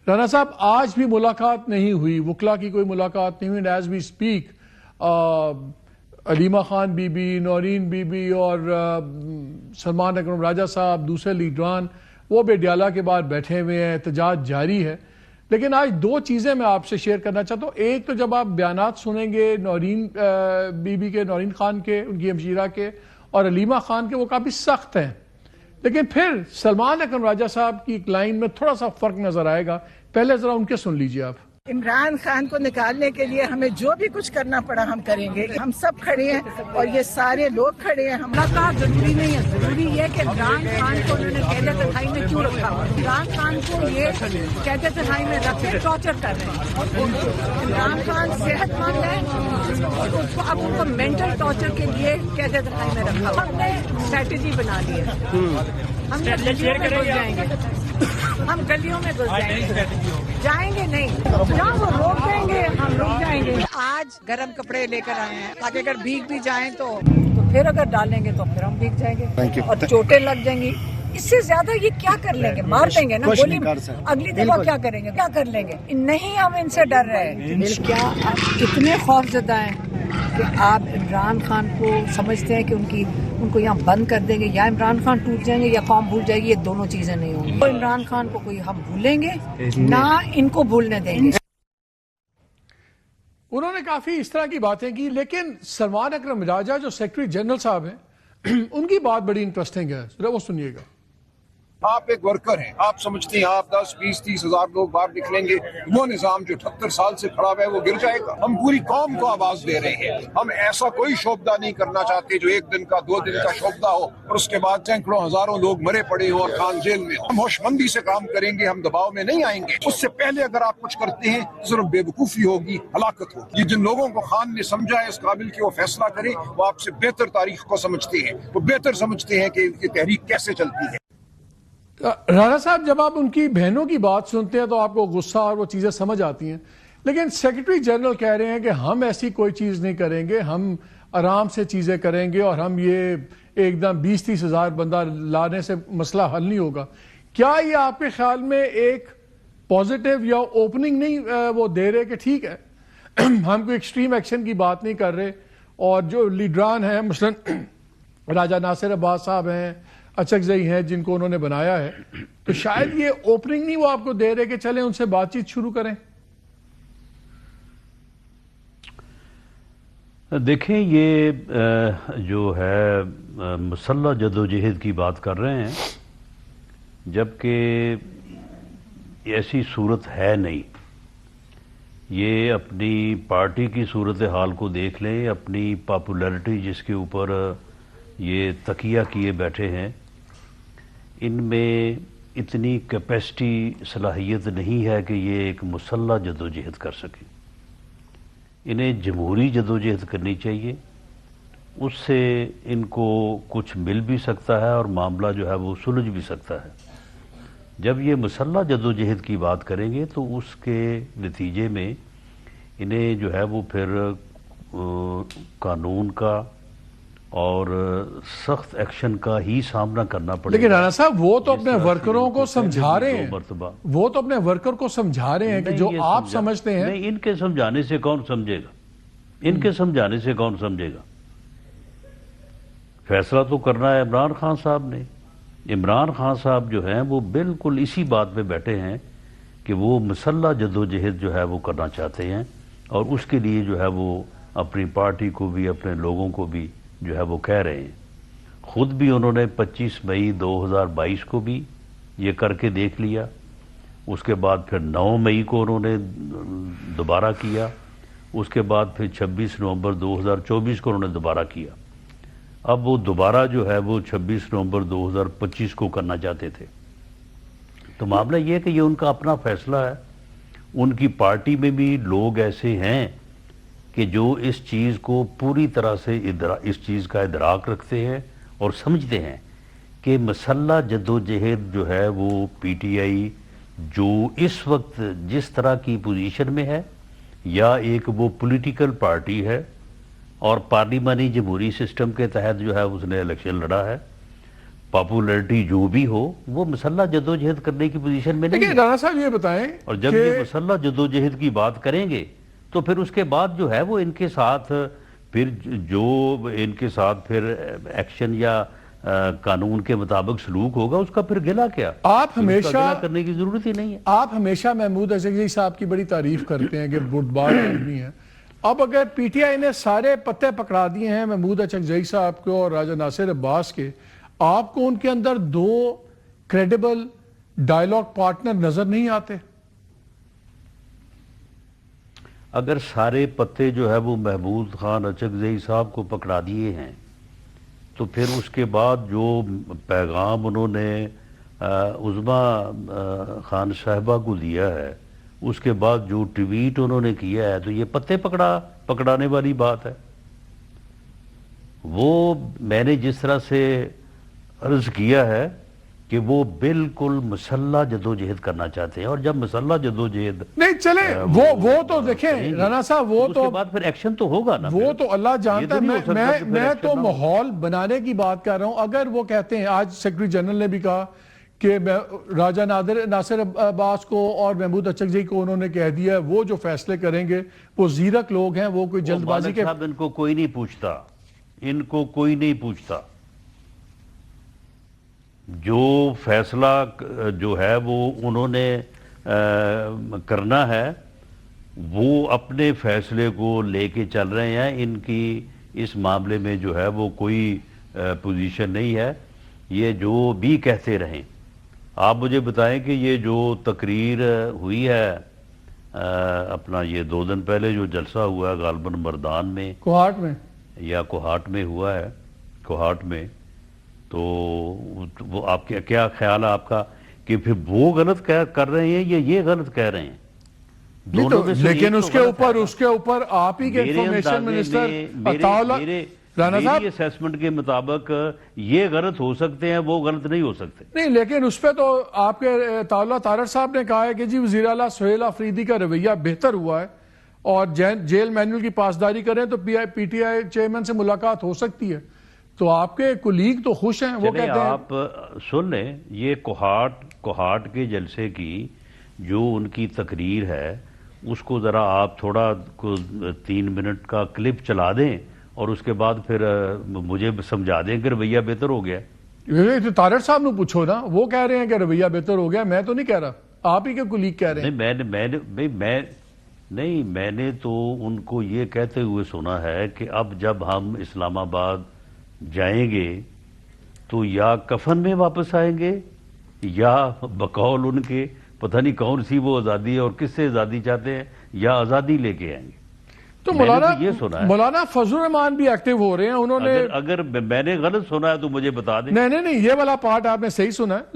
رانا صاحب آج بھی ملاقات نہیں ہوئی، وکلا کی کوئی ملاقات نہیں ہوئی. As we speak Aleema Khan بی بی، نورین بی بی اور سلمان اکرم راجہ صاحب، دوسرے لیڈران وہ بھی ڈیالہ کے بعد بیٹھے ہوئے ہیں، احتجاج جاری ہے. لیکن آج دو چیزیں میں آپ سے شیئر کرنا چاہتا ہوں. ایک تو جب آپ بیانات سنیں گے نورین بی بی کے، نورین خان کے، ان کی ہمشیرہ کے، اور علیمہ خان کے، وہ کافی سخت ہیں. لیکن پھر سلمان اکرم راجہ صاحب کی ایک لائن میں تھوڑا سا فرق نظر آئے گا. پہلے ذرا ان کے سن لیجئے آپ. عمران خان کو نکالنے کے لیے ہمیں جو بھی کچھ کرنا پڑا ہم کریں گے. ہم سب کھڑے ہیں اور یہ سارے لوگ کھڑے ہیں. ملاقات ضروری نہیں ہے، ضروری یہ کہ عمران خان کو انہوں نے قید تنہائی میں کیوں رکھا ہوا. عمران خان کو یہ قید تنہائی میں رکھ کے ٹارچر کر رہے ہیں. عمران خان صحت مند ہے، اب ان کو مینٹل ٹارچر کے لیے قید تنہائی میں رکھا. ہم نے اسٹریٹجی بنا لی ہے. ہم گلیوں میں گھس جائیں گے، ہم گلیوں میں گھس جائیں گے نہیں، جہاں وہ روک دیں گے ہم رک جائیں گے. آج گرم کپڑے لے کر آئے ہیں تاکہ اگر بھیگ بھی جائیں تو پھر اگر ڈالیں گے تو پھر ہم بھیگ جائیں گے اور چوٹیں لگ جائیں گی. اس سے زیادہ یہ کیا کر لیں گے؟ مار دیں گے نا گولی. اگلی دفعہ کیا کریں گے؟ کیا کر لیں گے؟ نہیں، ہم ان سے ڈر رہے ہیں. کیا آپ اتنے خوف زدہ ہیں کہ آپ عمران خان کو سمجھتے ہیں کہ ان کو یہاں بند کر دیں گے، یا عمران خان ٹوٹ جائیں گے یا قوم بھول جائے گی؟ یہ دونوں چیزیں نہیں ہوں گی. تو عمران خان کو کوئی ہم بھولیں گے نہ ان کو بھولنے دیں گے. انہوں نے کافی اس طرح کی باتیں کی. لیکن سلمان اکرم راجہ جو سیکرٹری جنرل صاحب ہیں، ان کی بات بڑی انٹرسٹنگ ہے، ذرا وہ سنیے گا. آپ ایک ورکر ہیں، آپ سمجھتے ہیں آپ 10 20 30 ہزار لوگ باہر نکلیں گے، وہ نظام جو 78 سال سے کھڑا ہوا ہے وہ گر جائے گا. ہم پوری قوم کو آواز دے رہے ہیں. ہم ایسا کوئی شعبہ نہیں کرنا چاہتے جو 1 دن کا 2 دن کا شعبہ ہو اور اس کے بعد سینکڑوں ہزاروں لوگ مرے پڑے ہو اور خان جیل میں ہو. ہم ہوش مندی سے کام کریں گے، ہم دباؤ میں نہیں آئیں گے. اس سے پہلے اگر آپ کچھ کرتے ہیں ضرور بے وقوفی ہوگی، ہلاکت ہوگی. یہ جن لوگوں کو خان نے سمجھا ہے اس قابل کہ وہ فیصلہ کرے، وہ آپ سے بہتر تاریخ کو سمجھتے ہیں، وہ بہتر سمجھتے ہیں کہ یہ تحریک کیسے چلتی ہے. رانا صاحب جب آپ ان کی بہنوں کی بات سنتے ہیں تو آپ کو غصہ اور وہ چیزیں سمجھ آتی ہیں. لیکن سیکرٹری جنرل کہہ رہے ہیں کہ ہم ایسی کوئی چیز نہیں کریں گے، ہم آرام سے چیزیں کریں گے اور ہم یہ ایک دم 20-30 ہزار بندہ لانے سے مسئلہ حل نہیں ہوگا. کیا یہ آپ کے خیال میں ایک پازیٹیو یا اوپننگ نہیں وہ دے رہے کہ ٹھیک ہے ہم کوئی ایکسٹریم ایکشن کی بات نہیں کر رہے، اور جو لیڈران ہیں مثلاً راجہ ناصر عباس صاحب ہیں، اچکزئی ہیں جن کو انہوں نے بنایا ہے، تو شاید یہ اوپننگ نہیں وہ آپ کو دے رہے کہ چلیں ان سے بات چیت شروع کریں؟ دیکھیں، یہ جو ہے مسلح جدوجہد کی بات کر رہے ہیں، جبکہ ایسی صورت ہے نہیں. یہ اپنی پارٹی کی صورتحال کو دیکھ لیں، اپنی پاپولیرٹی جس کے اوپر یہ تکیہ کیے بیٹھے ہیں، ان میں اتنی کیپیسٹی، صلاحیت نہیں ہے کہ یہ ایک مسلح جدوجہد کر سکیں. انہیں جمہوری جدوجہد کرنی چاہیے، اس سے ان کو کچھ مل بھی سکتا ہے اور معاملہ جو ہے وہ سلجھ بھی سکتا ہے. جب یہ مسلح جدوجہد کی بات کریں گے تو اس کے نتیجے میں انہیں جو ہے وہ پھر قانون کا اور سخت ایکشن کا ہی سامنا کرنا پڑے گا. لیکن رانا صاحب وہ تو اپنے ورکروں کو سمجھا رہے ہیں، وہ تو اپنے ورکر کو سمجھا رہے ہیں کہ جو آپ سمجھتے ہیں. نہیں، ان کے سمجھانے سے کون سمجھے گا؟ ان کے سمجھانے سے کون سمجھے گا؟ فیصلہ تو کرنا ہے عمران خان صاحب نے. عمران خان صاحب جو ہیں وہ بالکل اسی بات پہ بیٹھے ہیں کہ وہ مسلح جدوجہد جو ہے وہ کرنا چاہتے ہیں، اور اس کے لیے جو ہے وہ اپنی پارٹی کو بھی، اپنے لوگوں کو بھی جو ہے وہ کہہ رہے ہیں. خود بھی انہوں نے 25 مئی 2022 کو بھی یہ کر کے دیکھ لیا. اس کے بعد پھر 9 مئی کو انہوں نے دوبارہ کیا. اس کے بعد پھر 26 نومبر 2024 کو انہوں نے دوبارہ کیا. اب وہ دوبارہ جو ہے وہ 26 نومبر 2025 کو کرنا چاہتے تھے. تو معاملہ یہ ہے کہ یہ ان کا اپنا فیصلہ ہے. ان کی پارٹی میں بھی لوگ ایسے ہیں کہ جو اس چیز کو پوری طرح سے اس چیز کا ادراک رکھتے ہیں اور سمجھتے ہیں کہ مسلح جدوجہد جو ہے وہ پی ٹی آئی جو اس وقت جس طرح کی پوزیشن میں ہے، یا ایک وہ پولیٹیکل پارٹی ہے اور پارلیمانی جمہوری سسٹم کے تحت جو ہے اس نے الیکشن لڑا ہے، پاپولرٹی جو بھی ہو، وہ مسلح جدوجہد کرنے کی پوزیشن میں نہیں لیکن ہے۔ رانا صاحب یہ بتائیں اور جب کہ یہ مسلح جدوجہد کی بات کریں گے تو پھر اس کے بعد جو ہے وہ ان کے ساتھ پھر جو ان کے ساتھ پھر ایکشن یا قانون کے مطابق سلوک ہوگا، اس کا پھر گلہ کیا؟ آپ پھر اس کا ہمیشہ گلہ کرنے کی ضرورت ہی نہیں ہے۔ آپ ہمیشہ محمود اچکزئی صاحب کی بڑی تعریف کرتے ہیں کہ بردبار آدمی ہیں۔ اب اگر پی ٹی آئی نے سارے پتے پکڑا دیے ہیں محمود اچکزئی صاحب کو اور راجہ ناصر عباس کے، آپ کو ان کے اندر دو کریڈیبل ڈائیلاگ پارٹنر نظر نہیں آتے؟ اگر سارے پتے جو ہے وہ محمود خان اچکزئی صاحب کو پکڑا دیے ہیں تو پھر اس کے بعد جو پیغام انہوں نے عظما خان صاحبہ کو دیا ہے، اس کے بعد جو ٹویٹ انہوں نے کیا ہے، تو یہ پتے پکڑانے والی بات ہے۔ وہ میں نے جس طرح سے عرض کیا ہے کہ وہ بالکل مسلح جدوجہد کرنا چاہتے ہیں، اور جب مسلح جدوجہد نہیں چلے وہ تو دیکھیں رانا صاحب، وہ اس تو کے بعد پھر ایکشن تو ہوگا نا۔ وہ تو اللہ جانتا یہ تو نہیں ہو ہے۔ سکتا کہ پھر میں ایکشن تو نہ ہو۔ ماحول بنانے کی بات کر رہا ہوں۔ اگر وہ کہتے ہیں، آج سیکرٹری جنرل نے بھی کہا کہ راجہ ناصر عباس کو اور محمود اچکزئی کو انہوں نے کہہ دیا وہ جو فیصلے کریں گے وہ زیرک لوگ ہیں، وہ کوئی جلد بازی کے صاحب ان کو کوئی نہیں پوچھتا، ان کو کوئی نہیں پوچھتا۔ جو فیصلہ جو ہے وہ انہوں نے کرنا ہے، وہ اپنے فیصلے کو لے کے چل رہے ہیں۔ ان کی اس معاملے میں جو ہے وہ کوئی پوزیشن نہیں ہے۔ یہ جو بھی کہتے رہیں، آپ مجھے بتائیں کہ یہ جو تقریر ہوئی ہے اپنا یہ 2 دن پہلے جو جلسہ ہوا ہے غالباً مردان میں کوہاٹ میں یا کوہاٹ میں ہوا ہے، کوہاٹ میں، تو وہ آپ کے کیا خیال ہے آپ کا کہ پھر وہ غلط کر رہے ہیں یا یہ غلط کہہ رہے ہیں؟ دونوں میں سے لیکن ایک اس تو کے غلط ہے۔ اس کے اوپر آپ ہی کے میرے انفارمیشن اندازے منسٹر میں عطاءاللہ رانا صاحب میری اسیسمنٹ کے مطابق یہ غلط ہو سکتے ہیں، وہ غلط نہیں ہو سکتے۔ نہیں، لیکن اس پہ تو آپ کے عطاءاللہ طارڑ صاحب نے کہا ہے کہ جی وزیر اعلیٰ سہیل آفریدی کا رویہ بہتر ہوا ہے اور جیل مینول کی پاسداری کریں تو پی ٹی آئی چیئرمین سے ملاقات ہو سکتی ہے۔ تو آپ کے کولیگ تو خوش ہیں، وہ چلیں کہتے ہیں آپ سن لیں، یہ کوہاٹ کے جلسے کی جو ان کی تقریر ہے اس کو ذرا آپ تھوڑا 3 منٹ کا کلپ چلا دیں اور اس کے بعد پھر مجھے سمجھا دیں کہ رویہ بہتر ہو گیا۔ یہ تو طارڑ صاحب نے پوچھو نا، وہ کہہ رہے ہیں کہ رویہ بہتر ہو گیا، میں تو نہیں کہہ رہا، آپ ہی کے کولیگ کہہ رہے ہیں۔ میں نے تو ان کو یہ کہتے ہوئے سنا ہے کہ اب جب ہم اسلام آباد جائیں گے تو یا کفن میں واپس آئیں گے یا بقول ان کے پتہ نہیں کون سی وہ آزادی ہے اور کس سے آزادی چاہتے ہیں، یا آزادی لے کے آئیں گے۔ تو میں نے تو یہ سنا ہے۔ مولانا فضل الرحمان بھی ایکٹیو ہو رہے ہیں، انہوں نے اگر میں نے غلط سنا ہے تو مجھے بتا دیں۔ نہیں یہ والا پارٹ آپ نے صحیح سنا ہے۔